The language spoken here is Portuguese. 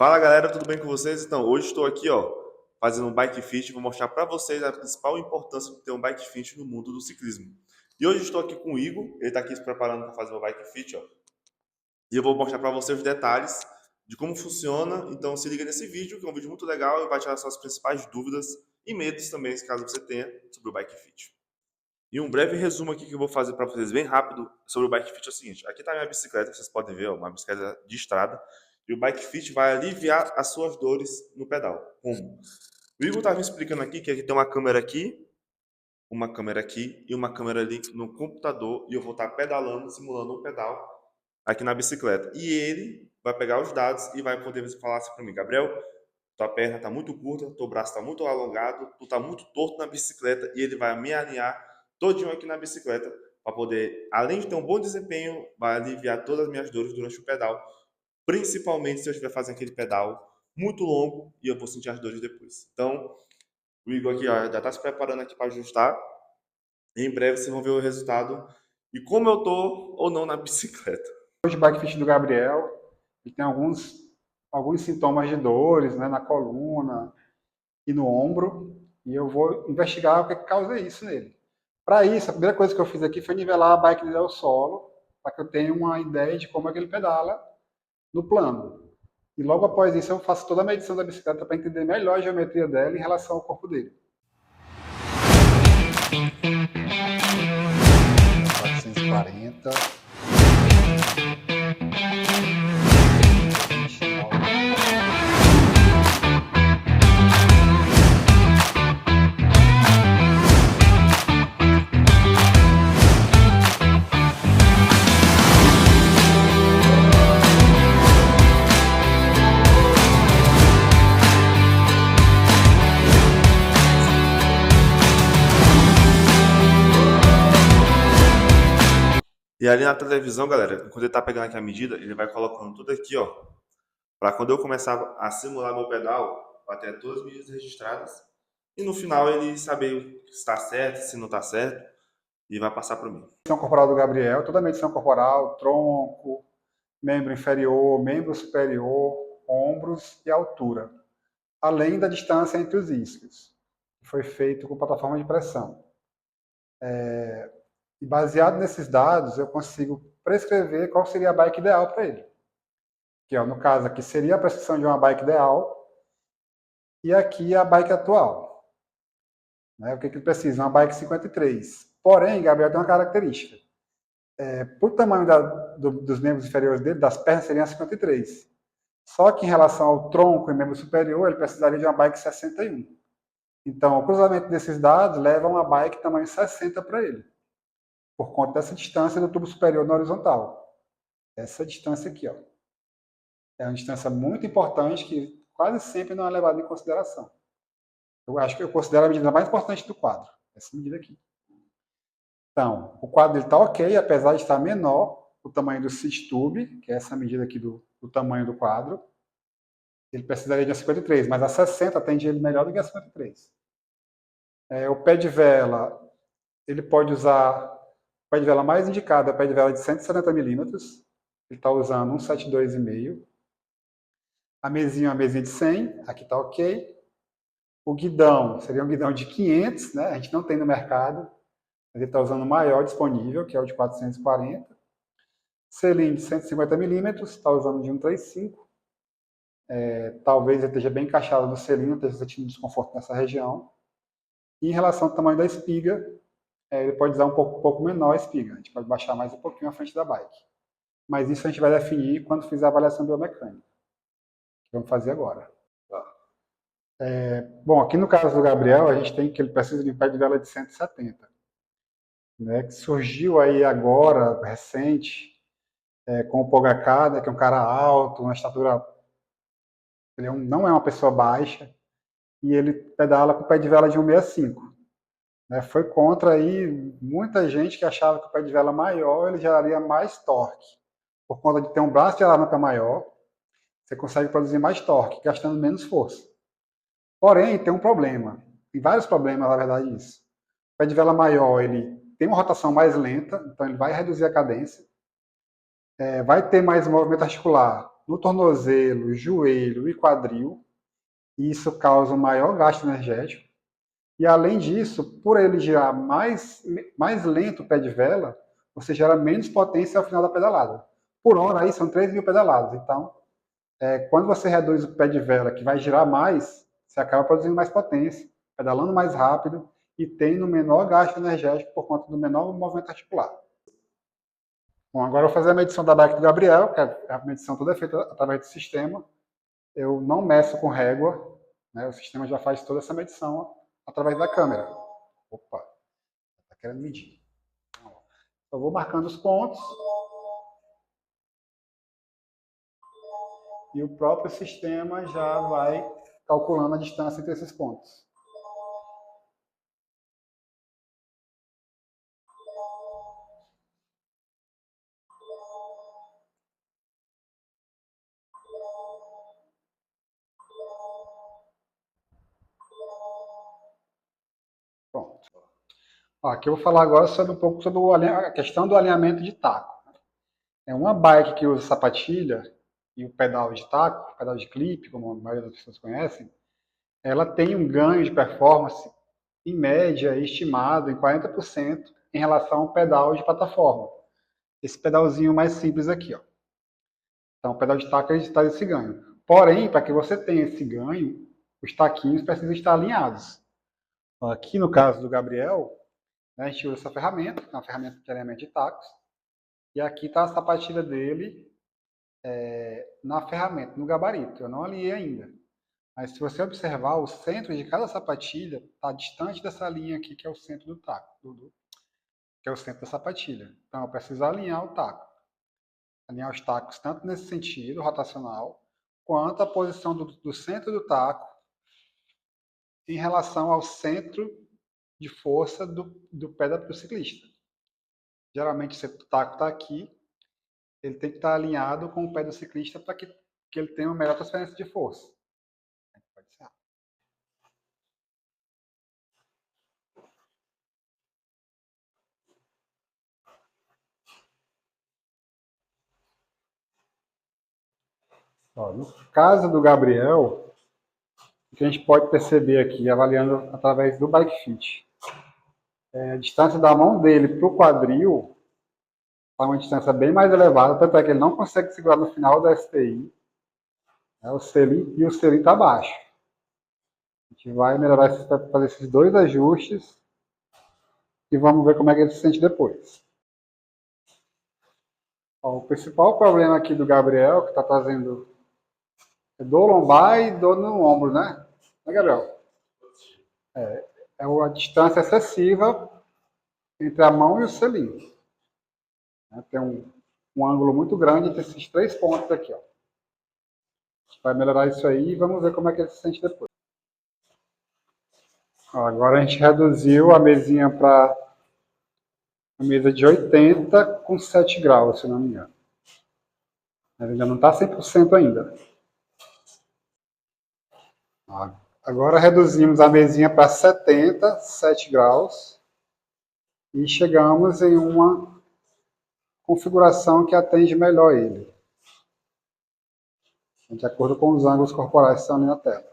Fala galera, tudo bem com vocês? Então, hoje estou aqui, fazendo um bike fit. Vou mostrar para vocês a principal importância de ter um bike fit no mundo do ciclismo. E hoje estou aqui com o Igor, ele está aqui se preparando para fazer o bike fit, e eu vou mostrar para vocês os detalhes de como funciona. Então, se liga nesse vídeo, que é um vídeo muito legal e vai tirar suas principais dúvidas e medos também, caso você tenha, sobre o bike fit. E um breve resumo aqui que eu vou fazer para vocês bem rápido sobre o bike fit é o seguinte: aqui está a minha bicicleta, vocês podem ver, uma bicicleta de estrada, e o bike fit vai aliviar as suas dores no pedal. Como? O Igor estava me explicando aqui que aqui tem uma câmera aqui e uma câmera ali no computador, e eu vou estar pedalando, simulando um pedal aqui na bicicleta. E ele vai pegar os dados e vai poder falar assim para mim: Gabriel, tua perna está muito curta, teu braço está muito alongado, tu está muito torto na bicicleta, e ele vai me alinhar todinho aqui na bicicleta para poder, além de ter um bom desempenho, vai aliviar todas as minhas dores durante o pedal, principalmente se eu estiver fazendo aquele pedal muito longo e eu vou sentir as dores depois. Então, o Igor aqui já está se preparando aqui para ajustar. E em breve vocês vão ver o resultado e como eu tô ou não na bicicleta. Hoje o bike fit do Gabriel, ele tem alguns sintomas de dores, né, na coluna e no ombro, e eu vou investigar o que causa isso nele. Para isso, a primeira coisa que eu fiz aqui foi nivelar a bike dele ao solo, para que eu tenha uma ideia de como é que ele pedala no plano. E logo após isso eu faço toda a medição da bicicleta para entender melhor a geometria dela em relação ao corpo dele. 440. E ali na televisão, galera, quando ele tá pegando aqui a medida, ele vai colocando tudo aqui, para quando eu começar a simular meu pedal, vai ter todas as medidas registradas. E no final ele saber se está certo, se não está certo, e vai passar para mim. Medição corporal do Gabriel, toda a medição corporal, tronco, membro inferior, membro superior, ombros e altura, além da distância entre os isquios, que foi feito com plataforma de pressão. E baseado nesses dados, eu consigo prescrever qual seria a bike ideal para ele. Que, no caso aqui, seria a prescrição de uma bike ideal e aqui a bike atual. O que ele precisa? Uma bike 53. Porém, Gabriel tem uma característica. Por tamanho dos membros inferiores dele, das pernas, seriam 53. Só que em relação ao tronco e membro superior, ele precisaria de uma bike 61. Então, o cruzamento desses dados leva a uma bike tamanho 60 para ele, por conta dessa distância do tubo superior na horizontal. Essa distância aqui, é uma distância muito importante que quase sempre não é levada em consideração. Eu acho que eu considero a medida mais importante do quadro, essa medida aqui. Então, o quadro está ok, apesar de estar menor, o tamanho do seat tube, que é essa medida aqui do tamanho do quadro. Ele precisaria de uma 53, mas a 60 atende ele melhor do que a 53. O pé de vela, ele pode usar o pé de vela mais indicado, é o pé de vela de 170 milímetros. Ele está usando um 172,5. A mesinha é uma mesinha de 100, aqui está ok. O guidão seria um guidão de 500, né? A gente não tem no mercado, mas ele está usando o maior disponível, que é o de 440. Selim de 150 milímetros, está usando de 135. Talvez ele esteja bem encaixado no selim, não esteja sentindo desconforto nessa região. E em relação ao tamanho da espiga, ele pode usar um pouco menor a espiga. A gente pode baixar mais um pouquinho a frente da bike. Mas isso a gente vai definir quando fizer a avaliação biomecânica, que vamos fazer agora. Bom, aqui no caso do Gabriel, a gente tem que ele precisa de um pé de vela de 170. Né, que surgiu aí agora, recente, com o Pogacar, né, que é um cara alto, uma estatura... Ele não é uma pessoa baixa, e ele pedala com o pé de vela de 165. Foi contra aí muita gente que achava que o pé de vela maior ele geraria mais torque. Por conta de ter um braço de alavanca maior, você consegue produzir mais torque, gastando menos força. Porém, tem um problema. Tem vários problemas, na verdade, isso. O pé de vela maior, ele tem uma rotação mais lenta, então ele vai reduzir a cadência. Vai ter mais movimento articular no tornozelo, joelho e quadril, e isso causa um maior gasto energético. E além disso, por ele girar mais lento o pé de vela, você gera menos potência ao final da pedalada. Por hora, aí são 3.000 pedaladas. Então, quando você reduz o pé de vela, que vai girar mais, você acaba produzindo mais potência, pedalando mais rápido e tendo menor gasto energético por conta do menor movimento articular. Bom, agora eu vou fazer a medição da bike do Gabriel, que a medição toda é feita através do sistema. Eu não meço com régua, né? O sistema já faz toda essa medição através da câmera. Opa, está querendo medir. Eu vou marcando os pontos. E o próprio sistema já vai calculando a distância entre esses pontos. Pronto. Aqui eu vou falar agora sobre um pouco sobre a questão do alinhamento de taco. É uma bike que usa sapatilha e o pedal de taco, pedal de clipe, como a maioria das pessoas conhecem, ela tem um ganho de performance, em média, estimado em 40% em relação ao pedal de plataforma. Esse pedalzinho mais simples aqui, ó. Então, o pedal de taco ele traz esse ganho. Porém, para que você tenha esse ganho, os taquinhos precisam estar alinhados. Aqui no caso do Gabriel, né, a gente usa essa ferramenta, que é uma ferramenta de alinhamento de tacos, e aqui está a sapatilha dele na ferramenta, no gabarito. Eu não alinhei ainda. Mas se você observar, o centro de cada sapatilha está distante dessa linha aqui, que é o centro do taco, que é o centro da sapatilha. Então, eu preciso alinhar o taco. Alinhar os tacos tanto nesse sentido, rotacional, quanto a posição do centro do taco em relação ao centro de força do pé do ciclista. Geralmente, se o taco está aqui, ele tem que estar alinhado com o pé do ciclista para que ele tenha uma melhor transferência de força. Pode ser. Ó, no caso do Gabriel, o que a gente pode perceber aqui, avaliando através do bike fit, a distância da mão dele para o quadril está uma distância bem mais elevada, tanto é que ele não consegue segurar no final da STI, né, o selim, e o selim está baixo. A gente vai melhorar, fazer esses dois ajustes e vamos ver como é que ele se sente depois. Ó, o principal problema aqui do Gabriel, que está trazendo dor lombar e dor no ombro, né? Né, Gabriel? É a distância excessiva entre a mão e o selim. Tem um ângulo muito grande entre esses 3 pontos aqui. Ó. A gente vai melhorar isso aí e vamos ver como é que ele se sente depois. Ó, agora a gente reduziu a mesinha para a mesa de 80 com 7 graus, se não me engano. Mas ainda não está 100% ainda. Ó, agora reduzimos a mesinha para 70, 7 graus. E chegamos em uma configuração que atende melhor ele. De acordo com os ângulos corporais que estão ali na tela.